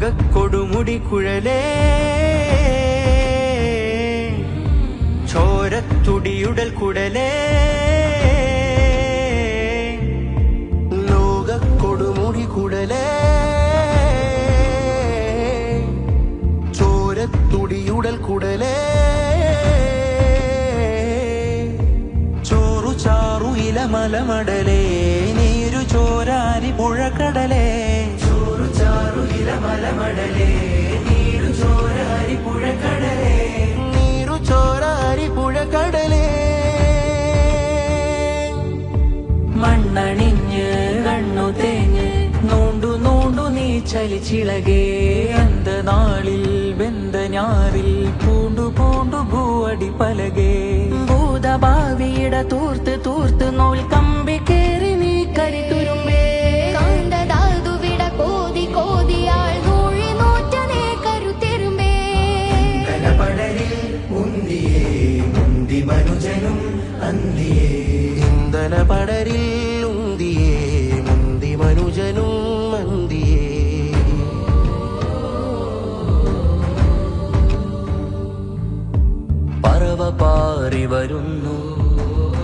ലോകക്കൊടുമുടി കുഴലേ ചോരത്തുടിയുടൽ കുടലേ ലോകക്കൊടുമുടി കുടലേ ചോരത്തുടിയുടൽ കുടലേ ചോറു ചാറു ഇലമലമടലേ നീരു ചോരാരി പുഴക്കടലേ ചോറു ചാറു ഇലമലമടലേ നീരു ചോരാരി പുഴക്കടലേ നീരു ചോരാരി പുഴക്കടലേ മണ്ണണിഞ്ഞ് കണ്ണു തേഞ്ഞ് നൂണ്ടു നൂണ്ടു നീ ചലിച്ചിളകേ അന്ത നാളിൽ വെന്ത ഞാറിൽ പൂണ്ടു പൂണ്ടു ഭൂവടി പലകേ ഭൂതഭാവിയിട തൂർത്ത് തൂർത്ത് നൂൽ കമ്പി കേറി നീ കരിതുരുമ്പേ കാന്തതാതുവിട കോതി കോതിയാൾ നൂഴി നോറ്റനേ കരുത്തെരുമ്പേ കലപടലിൽ മുന്തിയേ മുന്തി മനുജനും അന്തിയേ ഇന്ധന പടരിൽ ഉന്തിയേ മുന്തി മനുജനും അന്തിയേ പറവ പാറി വരുന്നു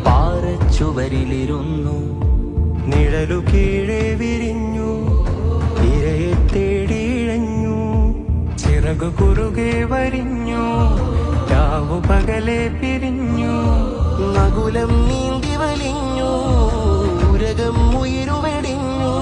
പാറച്ചുവരിലിരുന്നു നിഴലു കീഴെ വിരിഞ്ഞു ഇരയെ തേടിയിഴഞ്ഞു ചിറകു കുറുകെ വരിഞ്ഞു രാവു പകലെ പിരിഞ്ഞു നകുലം നീന്തി വലിഞ്ഞു ഉരകം ഉയരുമെടിഞ്ഞു